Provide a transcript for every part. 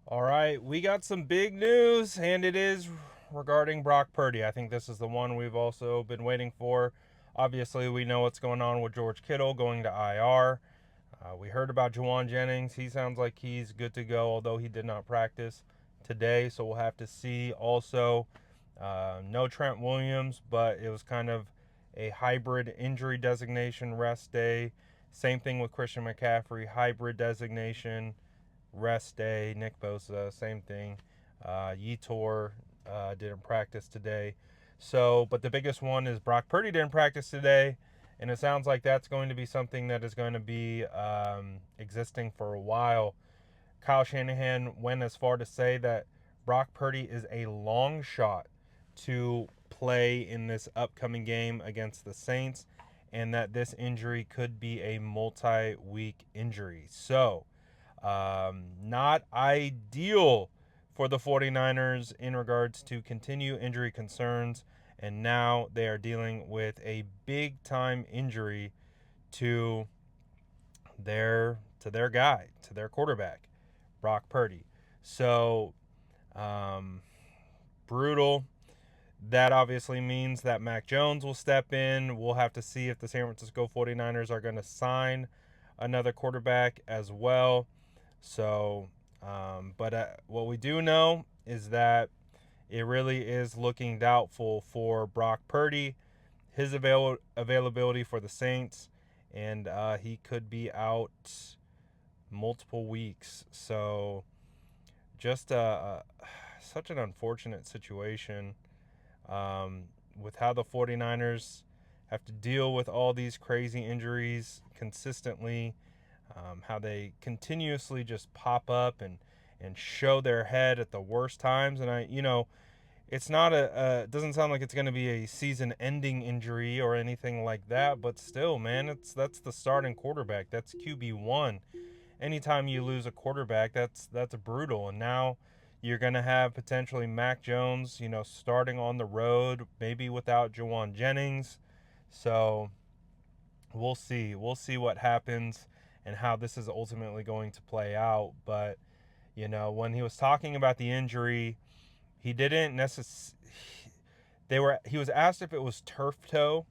All right, we got some big news, and it is regarding Brock Purdy. I think this is the one we've also been waiting for. Obviously, we know what's going on with George Kittle going to IR. We heard about Juwan Jennings. He sounds like he's good to go, although he did not practice today, so we'll have to see. Also, no Trent Williams, but it was kind of a hybrid injury designation rest day. Same thing with Christian McCaffrey, hybrid designation rest day. Nick Bosa, same thing. Yetur didn't practice today. So, but the biggest one is Brock Purdy didn't practice today, and it sounds like that's going to be something that is going to be existing for a while. Kyle Shanahan went as far to say that Brock Purdy is a long shot to play in this upcoming game against the Saints, and that this injury could be a multi-week injury. So, not ideal for the 49ers in regards to continue injury concerns. And now they are dealing with a big time injury to their guy, to their quarterback, Brock Purdy. So um, brutal. That obviously means that Mac Jones will step in. We'll have to see if the San Francisco 49ers are going to sign another quarterback as well. So, but what we do know is that it really is looking doubtful for Brock Purdy, his availability for the Saints, and he could be out multiple weeks. So, just such an unfortunate situation with how the 49ers have to deal with all these crazy injuries consistently, how they continuously just pop up and show their head at the worst times. And it's not it doesn't sound like it's going to be a season-ending injury or anything like that, but still, man, that's the starting quarterback. That's QB1. Anytime you lose a quarterback, that's brutal. And now you're going to have potentially Mac Jones, starting on the road, maybe without Juwan Jennings. So we'll see. We'll see what happens and how this is ultimately going to play out. But when he was talking about the injury, he didn't necessarily. He was asked if it was turf toe,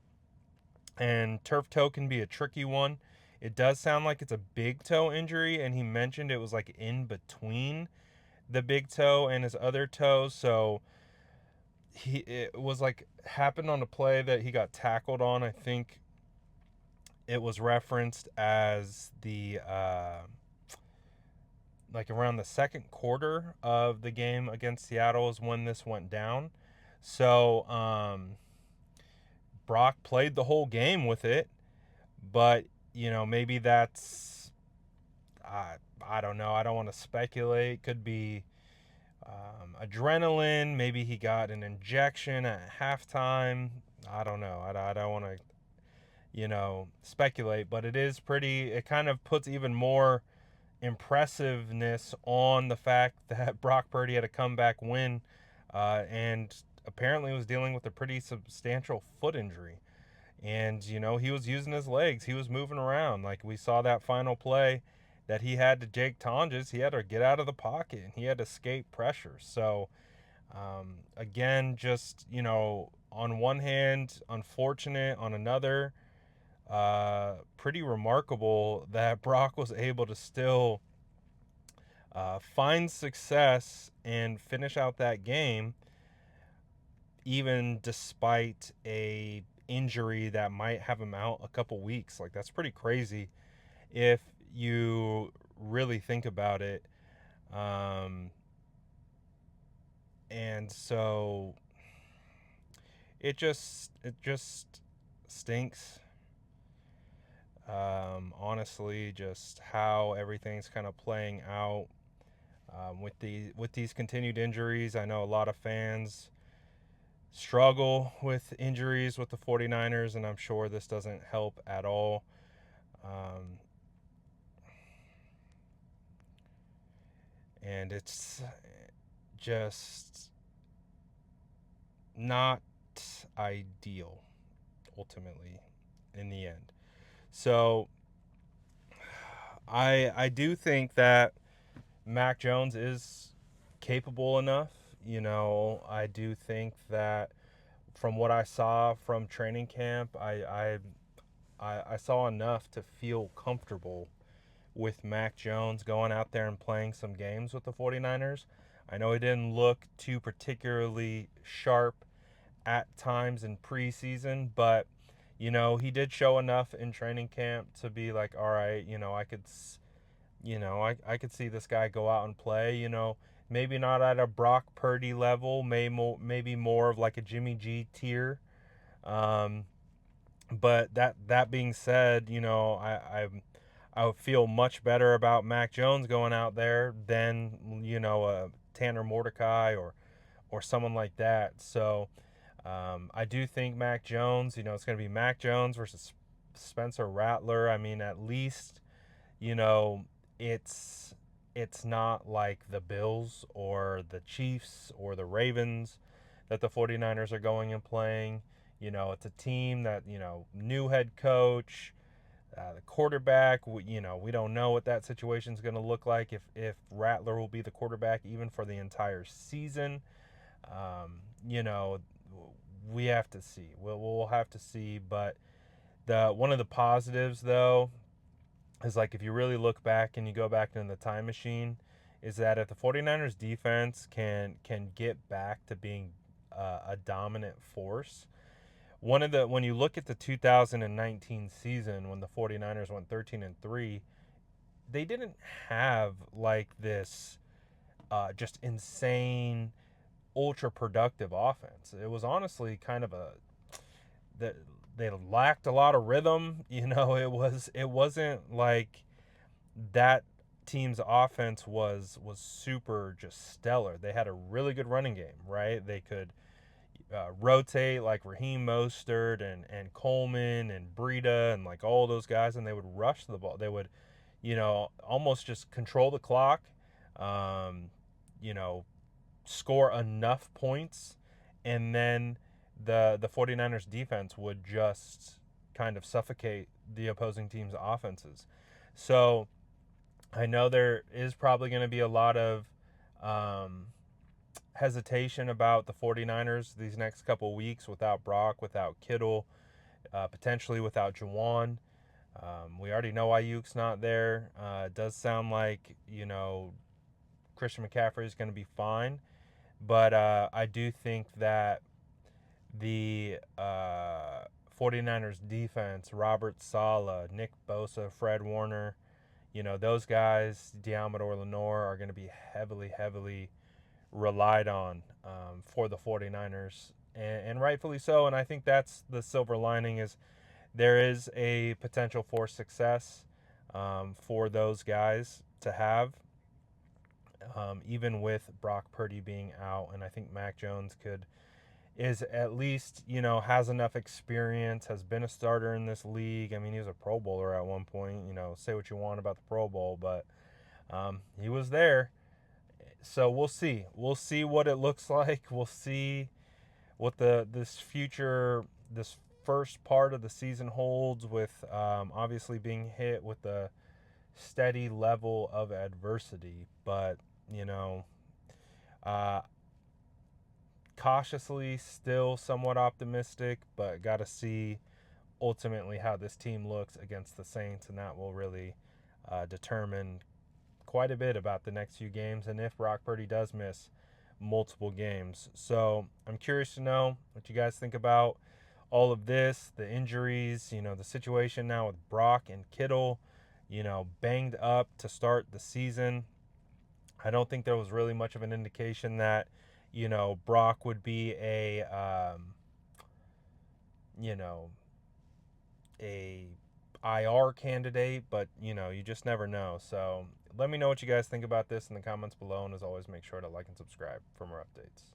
and turf toe can be a tricky one. It does sound like it's a big toe injury, and he mentioned it was like in between the big toe and his other toe. So it was like happened on a play that he got tackled on. I think it was referenced as the like around the second quarter of the game against Seattle is when this went down. So Brock played the whole game with it, but maybe that's I don't know. I don't want to speculate. Could be adrenaline. Maybe he got an injection at halftime. I don't know. I don't want to speculate, but it is pretty. It kind of puts even more impressiveness on the fact that Brock Purdy had a comeback win, and apparently was dealing with a pretty substantial foot injury. And he was using his legs. He was moving around. Like we saw that final play that he had to Jake Tonges. He had to get out of the pocket and he had to escape pressure. So again, just on one hand, unfortunate. On another, pretty remarkable that Brock was able to still find success and finish out that game, even despite a injury that might have him out a couple weeks. Like that's pretty crazy if you really think about it. Um, and so it just stinks. Honestly, just how everything's kind of playing out with these continued injuries. I know a lot of fans struggle with injuries with the 49ers, and I'm sure this doesn't help at all. Um, and it's just not ideal ultimately in the end. So I do think that Mac Jones is capable enough. I do think that from what I saw from training camp, I saw enough to feel comfortable with Mac Jones going out there and playing some games with the 49ers. I know he didn't look too particularly sharp at times in preseason, but he did show enough in training camp to be like, all right, I could see this guy go out and play. Maybe not at a Brock Purdy level, maybe more of like a Jimmy G tier. Um, but that being said, I would feel much better about Mac Jones going out there than Tanner Mordecai or someone like that. So I do think Mac Jones. It's going to be Mac Jones versus Spencer Rattler. I mean, at least you know it's it's not like the Bills or the Chiefs or the Ravens that the 49ers are going and playing. It's a team that, new head coach, the quarterback, we don't know what that situation is going to look like if Rattler will be the quarterback even for the entire season. Um, you know, we have to see. We'll have to see. But the one of the positives though is like if you really look back and you go back in the time machine, is that if the 49ers defense can get back to being a dominant force, when you look at the 2019 season when the 49ers went 13-3, they didn't have like this just insane ultra productive offense. It was honestly kind of a that they lacked a lot of rhythm. It wasn't like that team's offense was super just stellar. They had a really good running game, right? They could rotate like Raheem Mostert and Coleman and Breida and like all those guys, and they would rush the ball. They would, almost just control the clock, um, you know, score enough points, and then the 49ers defense would just kind of suffocate the opposing team's offenses. So I know there is probably going to be a lot of um, hesitation about the 49ers these next couple weeks without Brock, without Kittle, potentially without Juwan. We already know Ayuk's not there. It does sound like, Christian McCaffrey is going to be fine. But I do think that the 49ers defense, Robert Saleh, Nick Bosa, Fred Warner, those guys, Deommodore Lenoir, are going to be heavily, heavily relied on for the 49ers. And rightfully so. And I think that's the silver lining is there is a potential for success for those guys to have, even with Brock Purdy being out. And I think Mac Jones is at least, has enough experience, has been a starter in this league. I mean, he was a Pro Bowler at one point. Say what you want about the Pro Bowl, but he was there. So we'll see. We'll see what it looks like. We'll see what this first part of the season holds with obviously being hit with a steady level of adversity. But, uh, cautiously still somewhat optimistic, but got to see ultimately how this team looks against the Saints, and that will really determine quite a bit about the next few games and if Brock Purdy does miss multiple games. So I'm curious to know what you guys think about all of this, the injuries, the situation now with Brock and Kittle, banged up to start the season. I don't think there was really much of an indication that, Brock would be you know, a IR candidate, but you just never know. So let me know what you guys think about this in the comments below, and as always, make sure to like and subscribe for more updates.